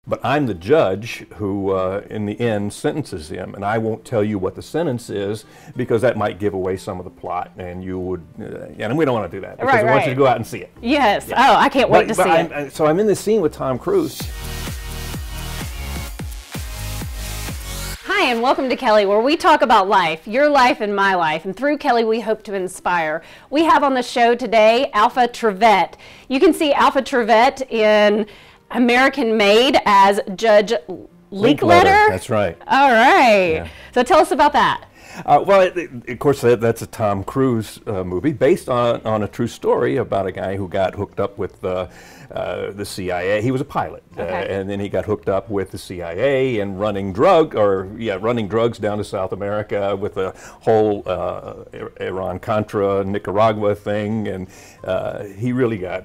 but I'm the judge who, in the end, sentences him, and I won't tell you what the sentence is because that might give away some of the plot, and you would, and we don't want to do that because I want you to go out and see it. Yes. Yeah. Oh, I can't wait to see it. So I'm in this scene with Tom Cruise. Hi, and welcome to Kelly, where we talk about life, your life and my life, and through Kelly we hope to inspire. We have on the show today Alpha Trivette. You can see Alpha Trivette in American Made as Judge Leakletter. That's right. All right. Yeah. So tell us about that. Well, of course, that's a Tom Cruise movie based on a true story about a guy who got hooked up with the CIA. He was a pilot, and then he got hooked up with the CIA and running drugs down to South America with the whole Iran-Contra Nicaragua thing, and he really got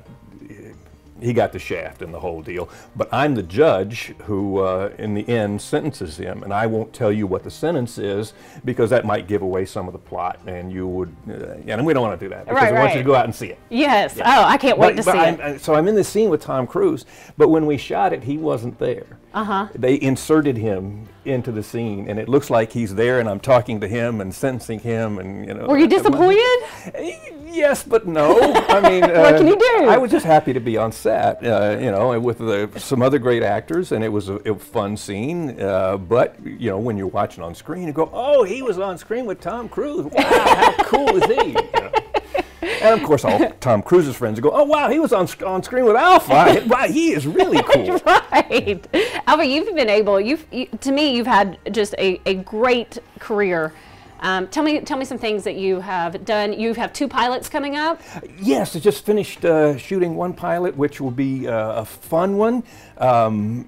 the shaft in the whole deal. But I'm the judge who, in the end, sentences him, and I won't tell you what the sentence is because that might give away some of the plot, and you would, and we don't want to do that because I want you to go out and see it. Yes. Yeah. Oh, I can't wait to see it. So I'm in this scene with Tom Cruise, but when we shot it, he wasn't there. They inserted him into the scene, and it looks like he's there, and I'm talking to him and sentencing him, and you know. Were you disappointed? Yes, but no. I mean, what can you do? I was just happy to be on set, you know, with some other great actors, and it was a fun scene. But you know, when you're watching on screen, you go, "Oh, he was on screen with Tom Cruise. Wow, how cool is he?" You know? And of course, all Tom Cruise's friends go, "Oh, wow, he was on screen with Alpha. Wow, he is really cool." Right, Alpha. You've been able. To me, you've had just a great career. Tell me some things that you have done. You have 2 pilots coming up? Yes, I just finished shooting one pilot, which will be a fun one.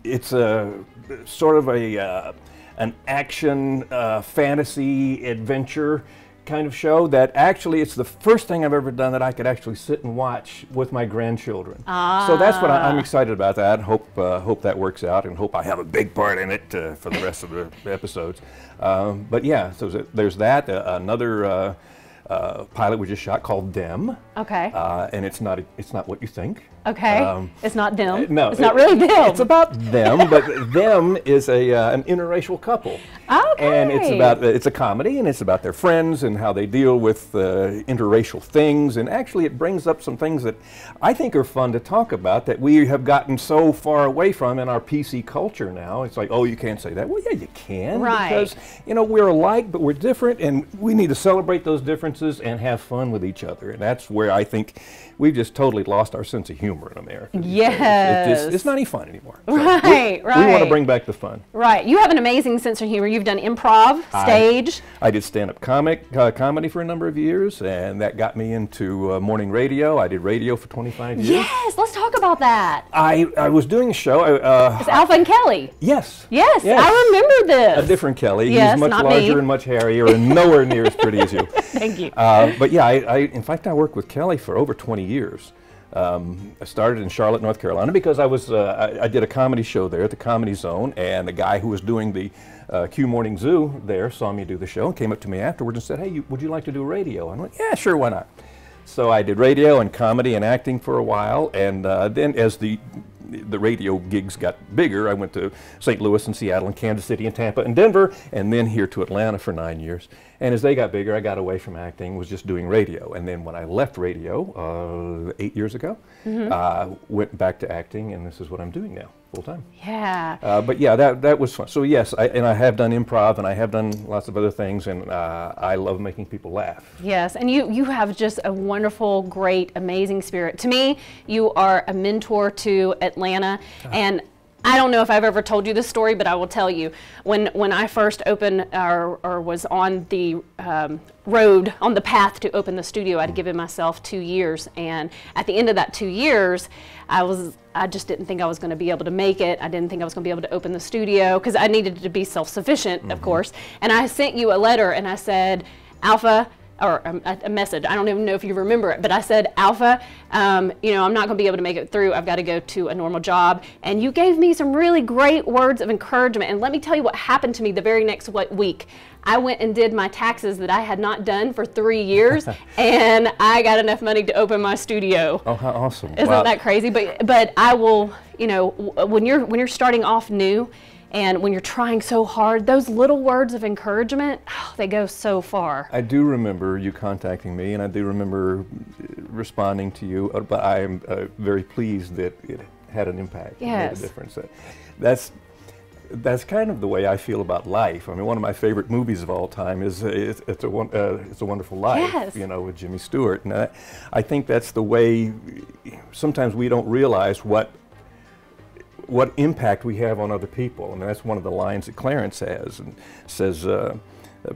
It's a sort of an action fantasy adventure kind of show that actually it's the first thing I've ever done that I could actually sit and watch with my grandchildren. So that's what I'm excited about that. Hope that works out, and hope I have a big part in it for the rest of the episodes. But yeah, so there's that. Another pilot we just shot called Them. Okay. And it's not what you think. Okay. It's not them. No, it's not really them. It's about them, but them is an interracial couple. Okay. And it's a comedy, and it's about their friends and how they deal with interracial things. And actually, it brings up some things that I think are fun to talk about that we have gotten so far away from in our PC culture now. It's like, oh, you can't say that. Well, yeah, you can. Right. Because you know we're alike, but we're different, and we need to celebrate those differences and have fun with each other. And that's where I think we've just totally lost our sense of humor in America. Yes. It's not any fun anymore. So right. We want to bring back the fun. Right. You have an amazing sense of humor. You've done improv, stage. I did stand-up comedy for a number of years, and that got me into morning radio. I did radio for 25 years. Yes. Let's talk about that. I was doing a show. It's Alpha and Kelly. Yes. Yes. I remember this. A different Kelly. Yes, He's much not larger me. and much hairier and nowhere near as pretty as you. Thank you. But yeah, in fact, I worked with Kelly for over 20 years. I started in Charlotte, North Carolina, because I did a comedy show there at the Comedy Zone, and the guy who was doing the Q Morning Zoo there saw me do the show and came up to me afterwards and said, "Hey, would you like to do radio?" I went, "Yeah, sure, why not?" So I did radio and comedy and acting for a while, and then as the radio gigs got bigger, I went to St. Louis and Seattle and Kansas City and Tampa and Denver, and then here to Atlanta for 9 years. And as they got bigger, I got away from acting, was just doing radio. And then when I left radio 8 years ago, went back to acting, and this is what I'm doing now, full time. Yeah. But yeah, that was fun. So yes, I have done improv, and I have done lots of other things, and I love making people laugh. Yes, and you have just a wonderful, great, amazing spirit. To me, you are a mentor to Atlanta, and I don't know if I've ever told you this story, but I will tell you. When I first opened or was on the road, on the path to open the studio, I'd given myself 2 years, and at the end of that 2 years, I just didn't think I was going to be able to make it. I didn't think I was going to be able to open the studio because I needed to be self-sufficient, of course. And I sent you a letter and I said, "Alpha, or a message. I don't even know if you remember it, but I said, Alpha, you know, I'm not going to be able to make it through. I've got to go to a normal job. And you gave me some really great words of encouragement. And let me tell you what happened to me the very next week. I went and did my taxes that I had not done for 3 years, and I got enough money to open my studio. Oh, how awesome. Isn't that crazy? But I will, you know, when you're starting off new, and when you're trying so hard, those little words of encouragement, oh, they go so far. I do remember you contacting me, and I do remember responding to you, but I am very pleased that it had an impact. Yes. It made a difference. That's kind of the way I feel about life. I mean, one of my favorite movies of all time is It's a Wonderful Life, yes. you know, with Jimmy Stewart. And I think that's the way, sometimes we don't realize what impact we have on other people. And that's one of the lines that Clarence has, and says,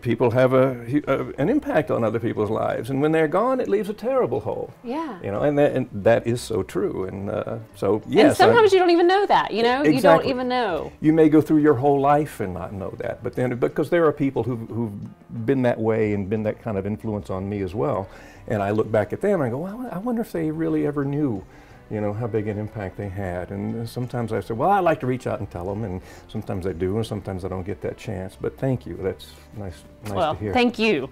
people have an impact on other people's lives, and when they're gone, it leaves a terrible hole. Yeah. You know, and that is so true. And so, yes. And sometimes you don't even know that, you know? Exactly. You don't even know. You may go through your whole life and not know that, but then, because there are people who've been that way and been that kind of influence on me as well, and I look back at them and I go, well, I wonder if they really ever knew, you know, how big an impact they had. And sometimes I say, well, I'd like to reach out and tell them, and sometimes I do, and sometimes I don't get that chance. But thank you. That's nice Well, to hear. thank you.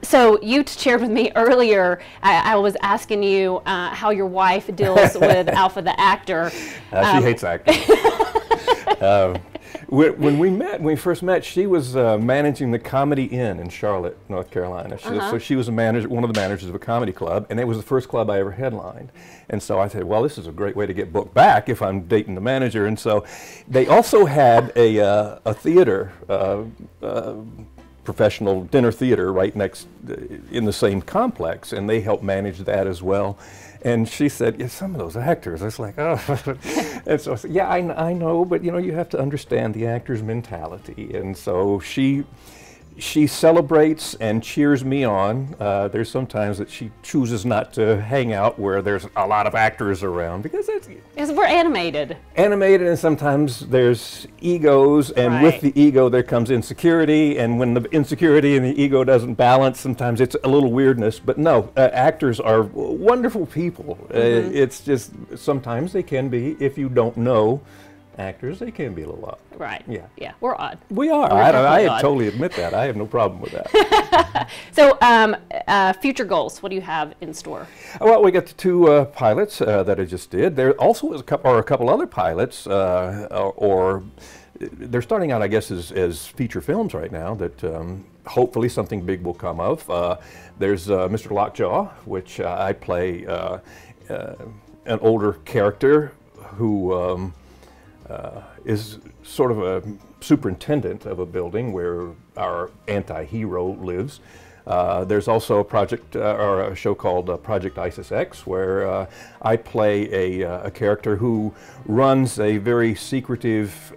So you shared with me earlier, I was asking you how your wife deals with Alpha the actor. She hates acting. When we first met, she was managing the Comedy Inn in Charlotte, North Carolina. So she was one of the managers of a comedy club, and it was the first club I ever headlined. And so I said, well, this is a great way to get booked back if I'm dating the manager. And so they also had a theater, professional dinner theater right next in the same complex, and they helped manage that as well. And she said, yeah, some of those actors, it's like, oh. And so I said, yeah, I know, but you know, you have to understand the actor's mentality. And so she celebrates and cheers me on. There's sometimes that she chooses not to hang out where there's a lot of actors around, because we're animated. Animated, and sometimes there's egos, and with the ego there comes insecurity, and when the insecurity and the ego doesn't balance, sometimes it's a little weirdness. But no, actors are wonderful people. It's just sometimes they can be, if you don't know actors, they can be a little odd. Right. Yeah. Yeah, we're odd. We are. I totally admit that. I have no problem with that. So, future goals, what do you have in store? Well, we got the 2 pilots that I just did. There also is a couple other pilots, or they're starting out, I guess, as feature films right now that hopefully something big will come of. There's Mr. Lockjaw, which I play an older character who is sort of a superintendent of a building where our anti-hero lives. There's also a project or a show called Project ISIS X, where I play a character who runs a very secretive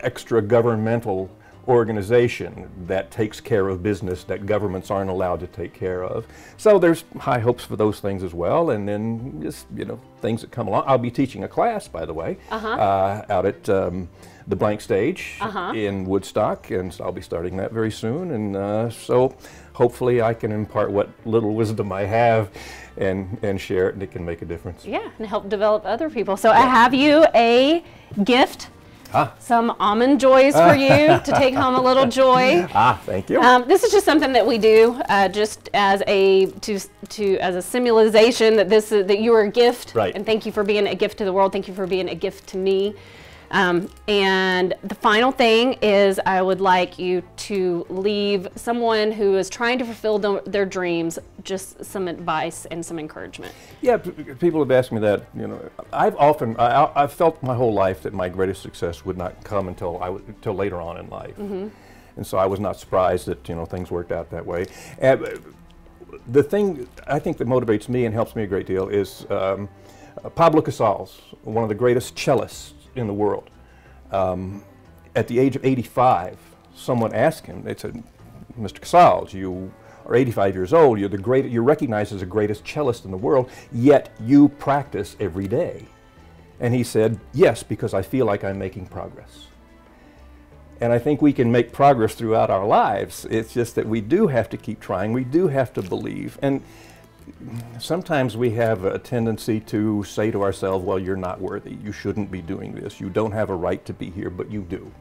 extra-governmental organization that takes care of business that governments aren't allowed to take care of. So there's high hopes for those things as well, and then just, you know, things that come along. I'll be teaching a class, by the way, out at the Blank Stage in Woodstock, and so I'll be starting that very soon. And so hopefully I can impart what little wisdom I have and share it, and it can make a difference. Yeah, and help develop other people. So I have you a gift. Some almond joys for you to take home a little joy. Thank you. This is just something that we do, just as a as a symbolization that that you are a gift. Right. And thank you for being a gift to the world. Thank you for being a gift to me. And the final thing is, I would like you to leave someone who is trying to fulfill their dreams just some advice and some encouragement. Yeah, people have asked me that. You know, I've felt my whole life that my greatest success would not come until later on in life, and so I was not surprised that, you know, things worked out that way. And the thing I think that motivates me and helps me a great deal is Pablo Casals, one of the greatest cellists in the world. At the age of 85, someone asked him, they said, Mr. Casals, you are 85 years old, you're recognized as the greatest cellist in the world, yet you practice every day. And he said, yes, because I feel like I'm making progress. And I think we can make progress throughout our lives. It's just that we do have to keep trying. We do have to believe. And sometimes we have a tendency to say to ourselves, well, you're not worthy. You shouldn't be doing this. You don't have a right to be here, but you do.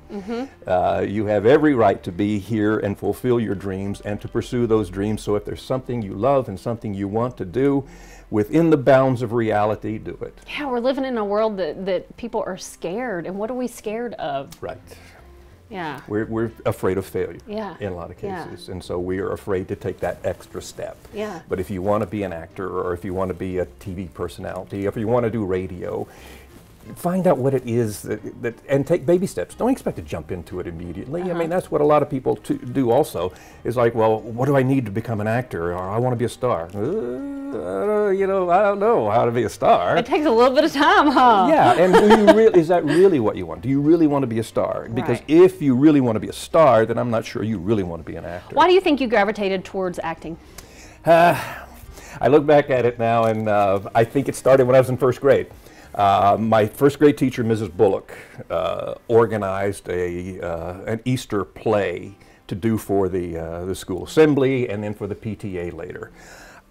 You have every right to be here and fulfill your dreams and to pursue those dreams. So if there's something you love and something you want to do within the bounds of reality, do it. Yeah, we're living in a world that people are scared. And what are we scared of? Right. Yeah. We're afraid of failure Yeah. in a lot of cases, Yeah. and so we are afraid to take that extra step. Yeah. But if you want to be an actor, or if you want to be a TV personality, if you want to do radio, find out what it is and take baby steps. Don't expect to jump into it immediately. I mean, that's what a lot of people do also, is like, well, what do I need to become an actor, or I want to be a star? You know, I don't know how to be a star. It takes a little bit of time, huh? Yeah, and do you really, is that really what you want? Do you really want to be a star? Because Right. if you really want to be a star, then I'm not sure you really want to be an actor. Why do you think you gravitated towards acting? I look back at it now, and I think it started when I was in first grade. My first grade teacher, Mrs. Bullock, organized an Easter play to do for the school assembly and then for the PTA later.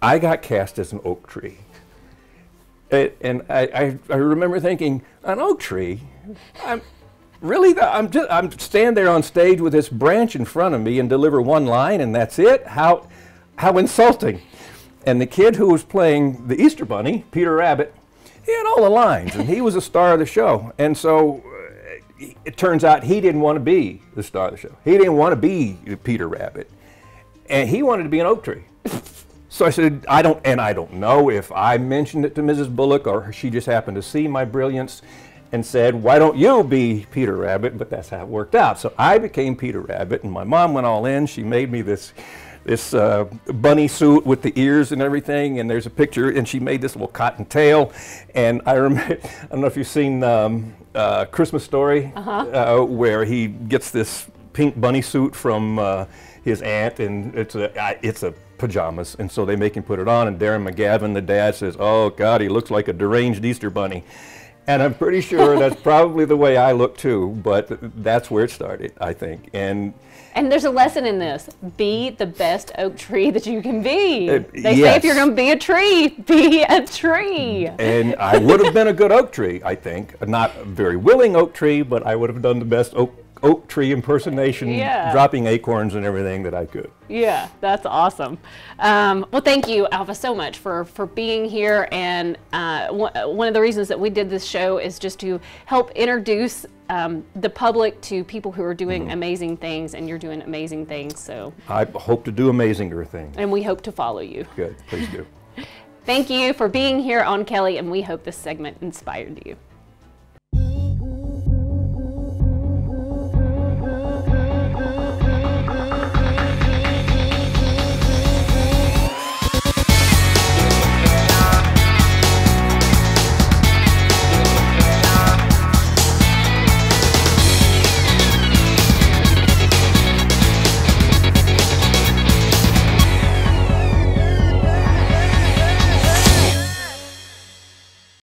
I got cast as an oak tree. And I remember thinking, an oak tree? I'm stand there on stage with this branch in front of me and deliver one line and that's it? How insulting. And the kid who was playing the Easter Bunny, Peter Rabbit, he had all the lines and he was the star of the show. And so it turns out he didn't want to be the star of the show. He didn't want to be Peter Rabbit. And he wanted to be an oak tree. So I said, I don't know if I mentioned it to Mrs. Bullock or she just happened to see my brilliance and said, why don't you be Peter Rabbit? But that's how it worked out. So I became Peter Rabbit, and my mom went all in. She made me this bunny suit with the ears and everything, and there's a picture, and she made this little cotton tail. And I remember, I don't know if you've seen Christmas Story, where he gets this pink bunny suit from his aunt, and it's a pajamas, and so they make him put it on, and Darren McGavin, the dad, says, oh God, he looks like a deranged Easter bunny. And I'm pretty sure that's probably the way I look too, but that's where it started, I think. And there's a lesson in this. Be the best oak tree that you can be. They yes. say if you're going to be a tree, be a tree. And I would have been a good oak tree, I think. Not a very willing oak tree, but I would have done the best oak tree impersonation, Yeah. dropping acorns and everything that I could. Yeah, that's awesome. Well, thank you, Alva, so much for being here. And one of the reasons that we did this show is just to help introduce the public to people who are doing amazing things, and you're doing amazing things. So I hope to do amazinger things. And we hope to follow you. Good, please do. Thank you for being here on Kelly, and we hope this segment inspired you.